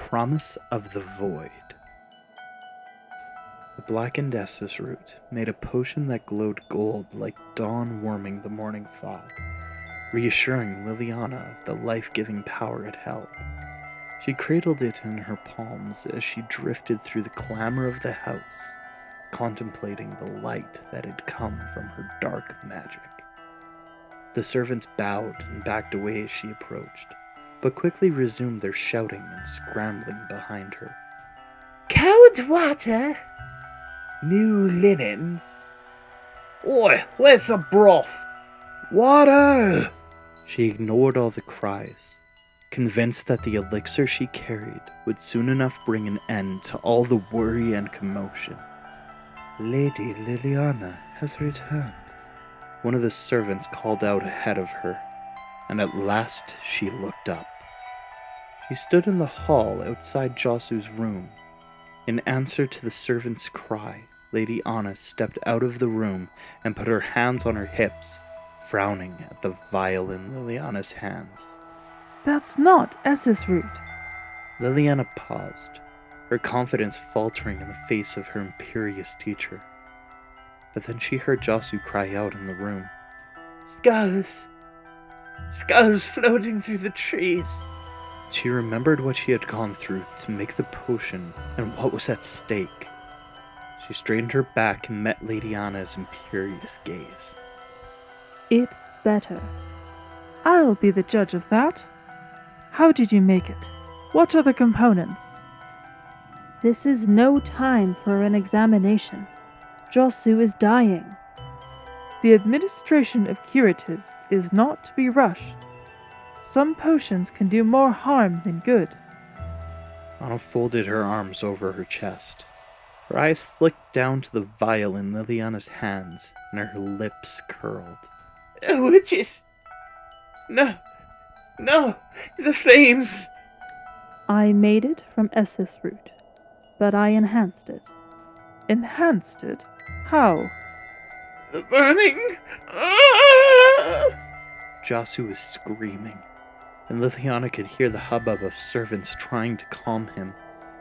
Promise of the Void. The blackened Essus root made a potion that glowed gold like dawn warming the morning fog, reassuring Liliana of the life-giving power it held. She cradled it in her palms as she drifted through the clamor of the house, contemplating the light that had come from her dark magic. The servants bowed and backed away as she approached, but quickly resumed their shouting and scrambling behind her. Cold water? New linens? Oi, where's the broth? Water! She ignored all the cries, convinced that the elixir she carried would soon enough bring an end to all the worry and commotion. Lady Liliana has returned. One of the servants called out ahead of her, and at last she looked up. She stood in the hall outside Josu's room. In answer to the servant's cry, Lady Anna stepped out of the room and put her hands on her hips, frowning at the vial in Liliana's hands. That's not Essus root. Liliana paused, her confidence faltering in the face of her imperious teacher. But then she heard Josu cry out in the room. Skulls! Skulls floating through the trees! She remembered what she had gone through to make the potion and what was at stake. She straightened her back and met Lady Anna's imperious gaze. It's better. I'll be the judge of that. How did you make it? What are the components? This is no time for an examination. Josu is dying. The administration of curatives is not to be rushed. Some potions can do more harm than good. Anna folded her arms over her chest. Her eyes flicked down to the vial in Liliana's hands, and her lips curled. Witches! No! No! The flames! I made it from Essus root, but I enhanced it. Enhanced it? How? The burning! Ah! Josu was screaming, and Liliana could hear the hubbub of servants trying to calm him,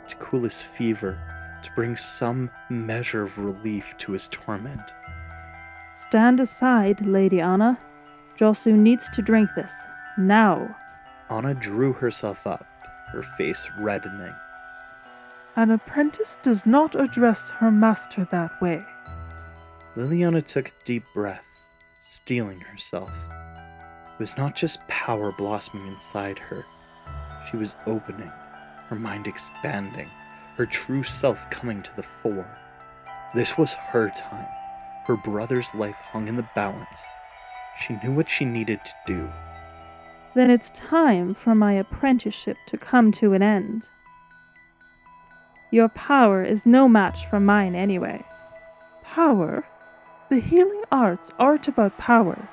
to cool his fever, to bring some measure of relief to his torment. Stand aside, Lady Anna. Josu needs to drink this, now. Anna drew herself up, her face reddening. An apprentice does not address her master that way. Liliana took a deep breath, steeling herself. It was not just power blossoming inside her. She was opening, her mind expanding, her true self coming to the fore. This was her time. Her brother's life hung in the balance. She knew what she needed to do. Then it's time for my apprenticeship to come to an end. Your power is no match for mine anyway. Power? The healing arts aren't about power.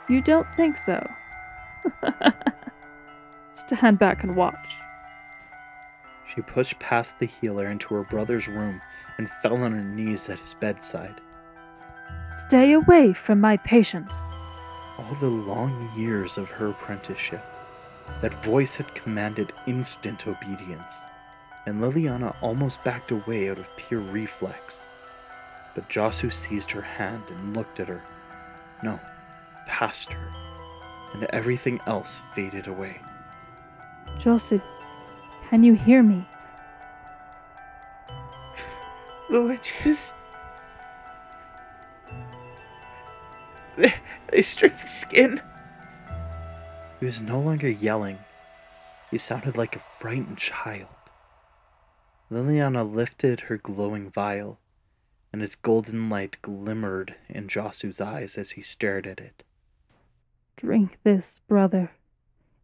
You don't think so? Stand back and watch. She pushed past the healer into her brother's room and fell on her knees at his bedside. Stay away from my patient. All the long years of her apprenticeship, that voice had commanded instant obedience, and Liliana almost backed away out of pure reflex. But Josu seized her hand and looked at her. No, past her, and everything else faded away. Josu, can you hear me? The witches... They stripped the skin. He was no longer yelling. He sounded like a frightened child. Liliana lifted her glowing vial, and its golden light glimmered in Josu's eyes as he stared at it. Drink this, brother.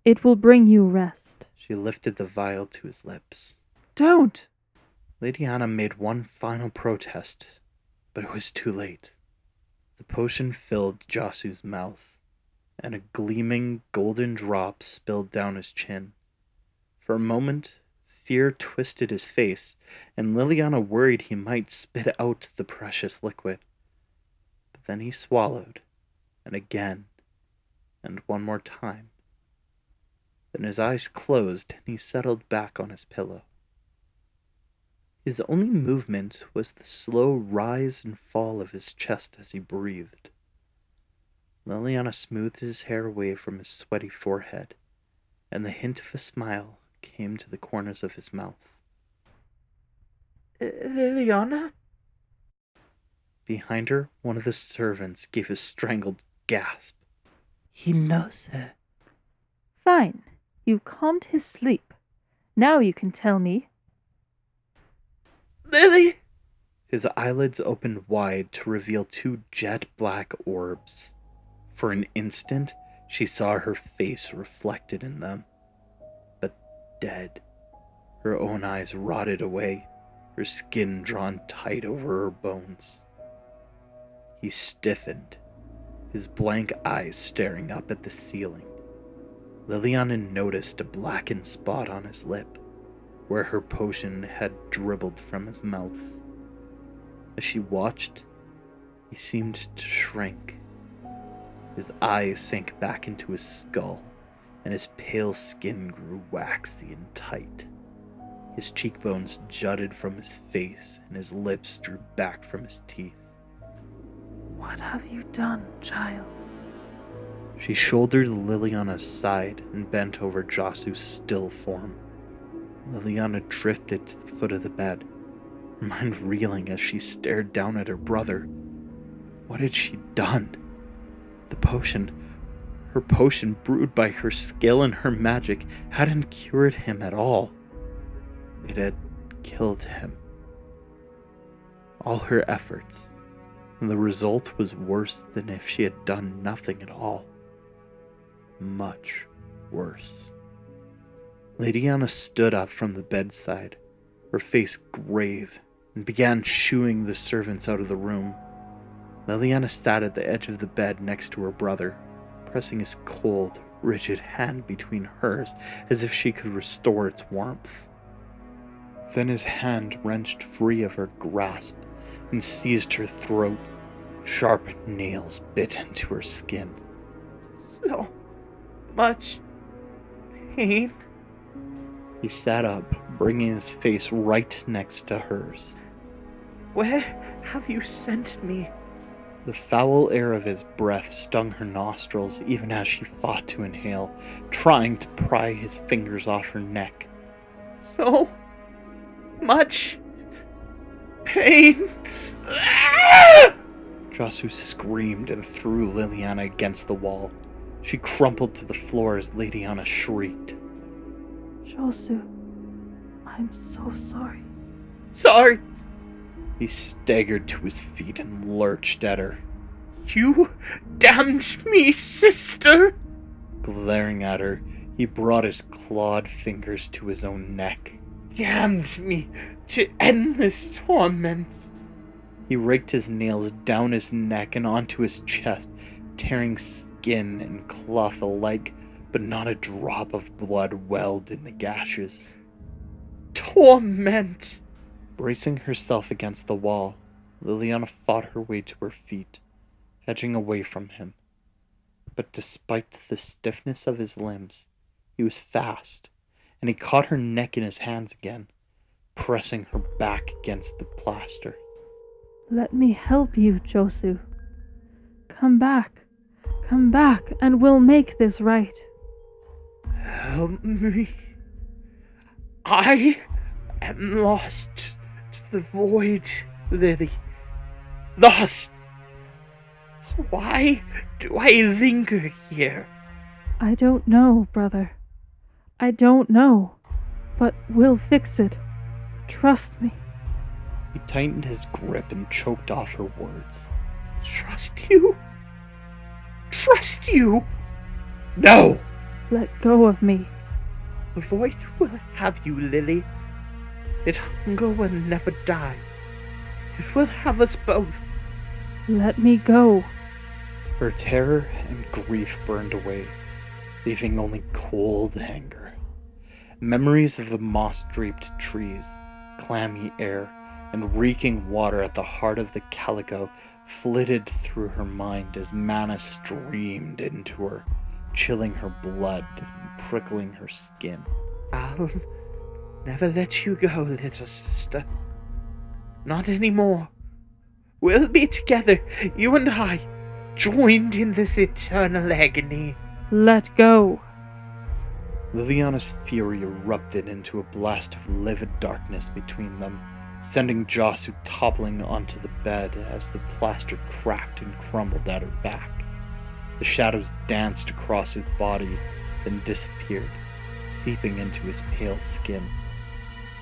It will bring you rest. She lifted the vial to his lips. Don't! Lady Anna made one final protest, but it was too late. The potion filled Josu's mouth, and a gleaming golden drop spilled down his chin. For a moment, fear twisted his face, and Liliana worried he might spit out the precious liquid. But then he swallowed, and again, and one more time. Then his eyes closed, and he settled back on his pillow. His only movement was the slow rise and fall of his chest as he breathed. Liliana smoothed his hair away from his sweaty forehead, and the hint of a smile came to the corners of his mouth. Liliana? Behind her, one of the servants gave a strangled gasp. He knows her. Fine. You've calmed his sleep. Now you can tell me. Lily! His eyelids opened wide to reveal two jet-black orbs. For an instant, she saw her face reflected in them. But dead. Her own eyes rotted away, her skin drawn tight over her bones. He stiffened, his blank eyes staring up at the ceiling. Liliana noticed a blackened spot on his lip, where her potion had dribbled from his mouth. As she watched, he seemed to shrink. His eyes sank back into his skull, and his pale skin grew waxy and tight. His cheekbones jutted from his face, and his lips drew back from his teeth. What have you done, child? She shouldered Liliana's side and bent over Jasu's still form. Liliana drifted to the foot of the bed, her mind reeling as she stared down at her brother. What had she done? The potion, her potion brewed by her skill and her magic, hadn't cured him at all. It had killed him. All her efforts, and the result was worse than if she had done nothing at all. Much worse. Liliana stood up from the bedside, her face grave, and began shooing the servants out of the room. Liliana sat at the edge of the bed next to her brother, pressing his cold, rigid hand between hers as if she could restore its warmth. Then his hand wrenched free of her grasp and seized her throat. Sharp nails bit into her skin. So much pain. He sat up, bringing his face right next to hers. Where have you sent me? The foul air of his breath stung her nostrils even as she fought to inhale, trying to pry his fingers off her neck. So much pain. Jasu screamed and threw Liliana against the wall. She crumpled to the floor as Liliana shrieked. Josu, I'm so sorry. Sorry. He staggered to his feet and lurched at her. You damned me, sister. Glaring at her, he brought his clawed fingers to his own neck. Damned me to endless torment. He raked his nails down his neck and onto his chest, tearing skin and cloth alike, but not a drop of blood welled in the gashes. Torment. Bracing herself against the wall, Liliana fought her way to her feet, edging away from him. But despite the stiffness of his limbs, he was fast, and he caught her neck in his hands again, pressing her back against the plaster. Let me help you, Josu. Come back, and we'll make this right. Help me. I am lost to the void, Lily. Lost. So why do I linger here? I don't know, brother. I don't know. But we'll fix it. Trust me. He tightened his grip and choked off her words. Trust you? Trust you? No! Let go of me. The void will have you, Lily. Its hunger will never die. It will have us both. Let me go. Her terror and grief burned away, leaving only cold anger. Memories of the moss-draped trees, clammy air, and reeking water at the heart of the calico flitted through her mind as mana streamed into her, chilling her blood and prickling her skin. I'll never let you go, little sister. Not anymore. We'll be together, you and I, joined in this eternal agony. Let go. Liliana's fury erupted into a blast of livid darkness between them, sending Josu toppling onto the bed as the plaster cracked and crumbled at her back. The shadows danced across his body, then disappeared, seeping into his pale skin.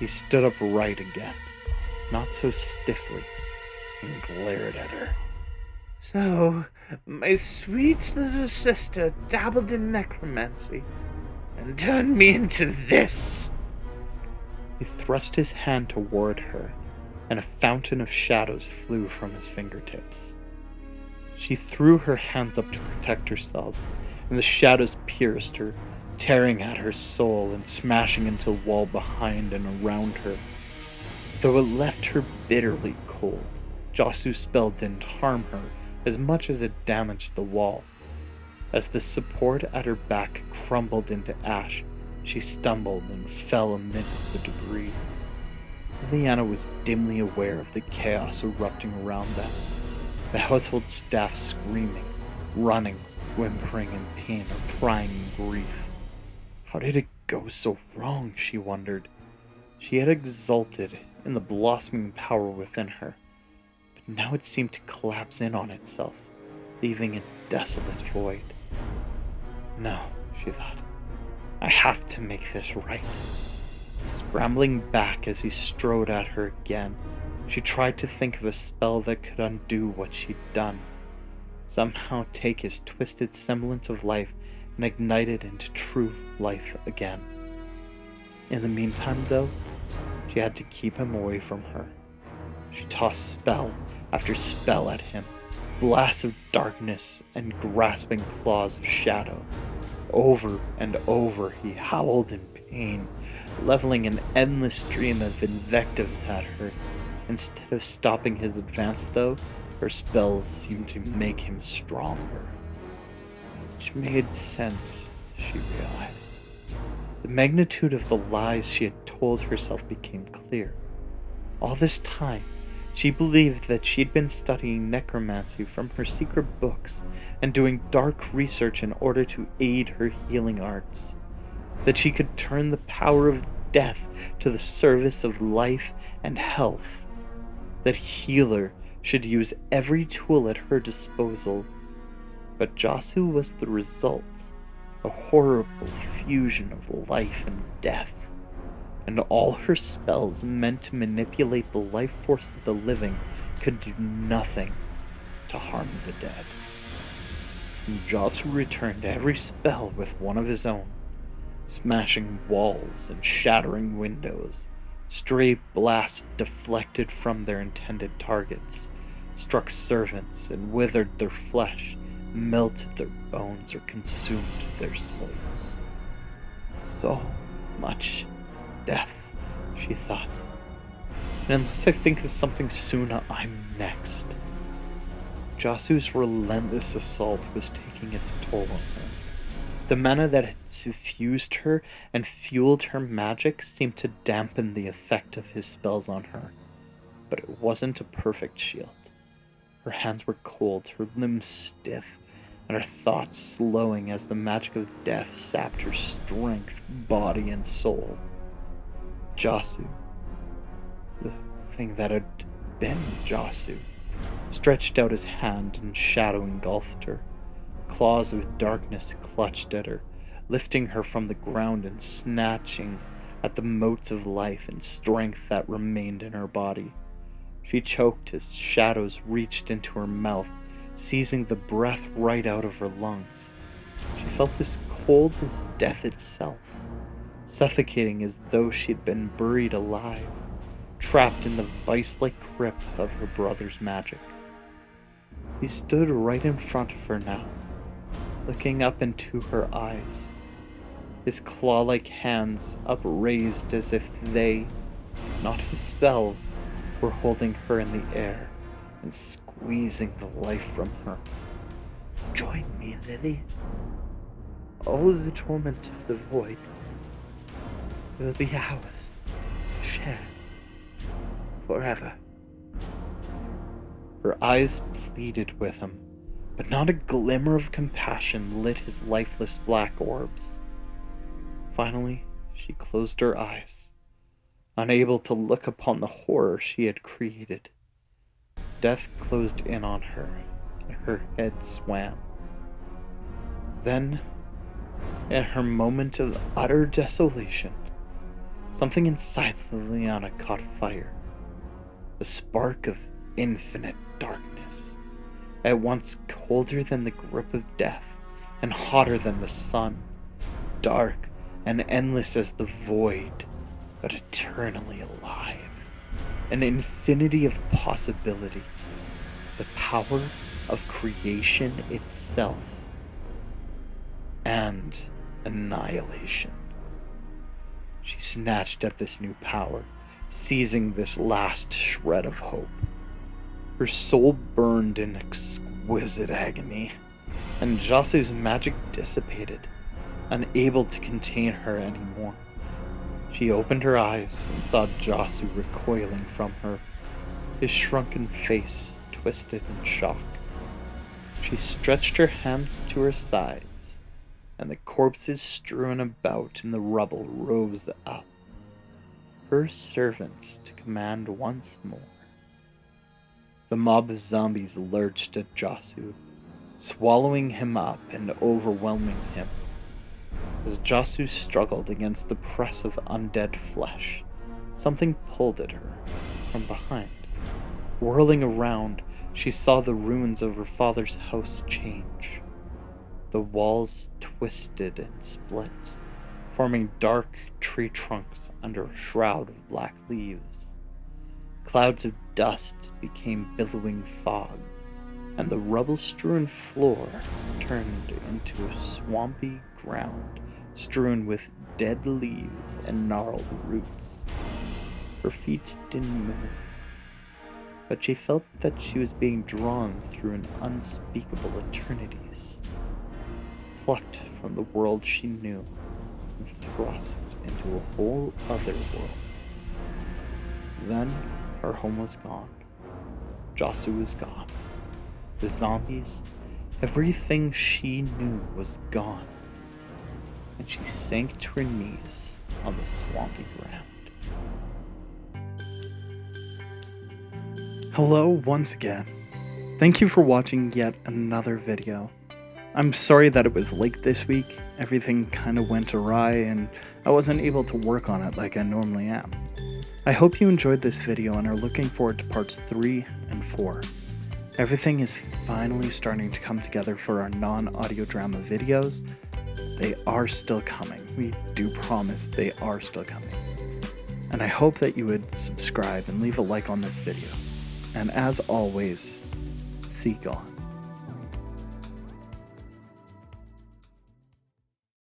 He stood upright again, not so stiffly, and glared at her. So, my sweet little sister dabbled in necromancy and turned me into this. He thrust his hand toward her, and a fountain of shadows flew from his fingertips. She threw her hands up to protect herself, and the shadows pierced her, tearing at her soul and smashing into the wall behind and around her. Though it left her bitterly cold, Josu's spell didn't harm her as much as it damaged the wall. As the support at her back crumbled into ash, she stumbled and fell amid the debris. Liliana was dimly aware of the chaos erupting around them. The household staff screaming, running, whimpering in pain or crying in grief. How did it go so wrong, she wondered. She had exulted in the blossoming power within her, but now it seemed to collapse in on itself, leaving a desolate void. No, she thought. I have to make this right. Scrambling back as he strode at her again, she tried to think of a spell that could undo what she'd done. Somehow take his twisted semblance of life and ignite it into true life again. In the meantime, though, she had to keep him away from her. She tossed spell after spell at him, blasts of darkness and grasping claws of shadow. Over and over he howled in pain, leveling an endless stream of invectives at her. Instead of stopping his advance, though, her spells seemed to make him stronger. Which made sense, she realized. The magnitude of the lies she had told herself became clear. All this time, she believed that she'd been studying necromancy from her secret books and doing dark research in order to aid her healing arts. That she could turn the power of death to the service of life and health. That healer should use every tool at her disposal. But Josu was the result, a horrible fusion of life and death. And all her spells meant to manipulate the life force of the living could do nothing to harm the dead. And Josu returned every spell with one of his own, smashing walls and shattering windows. Stray blasts deflected from their intended targets, struck servants and withered their flesh, melted their bones or consumed their souls. So much death, she thought. And unless I think of something soon, I'm next. Josu's relentless assault was taking its toll on her. The mana that had suffused her and fueled her magic seemed to dampen the effect of his spells on her. But it wasn't a perfect shield. Her hands were cold, her limbs stiff, and her thoughts slowing as the magic of death sapped her strength, body, and soul. Josu, the thing that had been Josu, stretched out his hand and shadow engulfed her. Claws of darkness clutched at her, lifting her from the ground and snatching at the motes of life and strength that remained in her body. She choked as shadows reached into her mouth, seizing the breath right out of her lungs. She felt as cold as death itself, suffocating as though she had been buried alive, trapped in the vice-like grip of her brother's magic. He stood right in front of her now, looking up into her eyes, his claw-like hands upraised as if they, not his spell, were holding her in the air and squeezing the life from her. Join me, Lily. All the torments of the void will be ours to share forever. Her eyes pleaded with him, but not a glimmer of compassion lit his lifeless black orbs. Finally, she closed her eyes, unable to look upon the horror she had created. Death closed in on her, and her head swam. Then, in her moment of utter desolation, something inside Liliana caught fire. A spark of infinite darkness, at once colder than the grip of death and hotter than the sun, dark and endless as the void, but eternally alive. An infinity of possibility, the power of creation itself, and annihilation. She snatched at this new power, seizing this last shred of hope. Her soul burned in exquisite agony, and Jasu's magic dissipated, unable to contain her anymore. She opened her eyes and saw Jasu recoiling from her, his shrunken face twisted in shock. She stretched her hands to her sides, and the corpses strewn about in the rubble rose up, her servants to command once more. The mob of zombies lurched at Jasu, swallowing him up and overwhelming him. As Jasu struggled against the press of undead flesh, something pulled at her from behind. Whirling around, she saw the ruins of her father's house change. The walls twisted and split, forming dark tree trunks under a shroud of black leaves. Clouds of dust became billowing fog, and the rubble-strewn floor turned into a swampy ground strewn with dead leaves and gnarled roots. Her feet didn't move, but she felt that she was being drawn through an unspeakable eternities, plucked from the world she knew and thrust into a whole other world. Then her home was gone. Jasu was gone. The zombies, everything she knew was gone, and she sank to her knees on the swampy ground. Hello once again. Thank you for watching yet another video. I'm sorry that it was late this week. Everything kind of went awry and I wasn't able to work on it like I normally am. I hope you enjoyed this video and are looking forward to parts 3 and 4. Everything is finally starting to come together for our non-audio drama videos. They are still coming. We do promise they are still coming. And I hope that you would subscribe and leave a like on this video. And as always, seek on.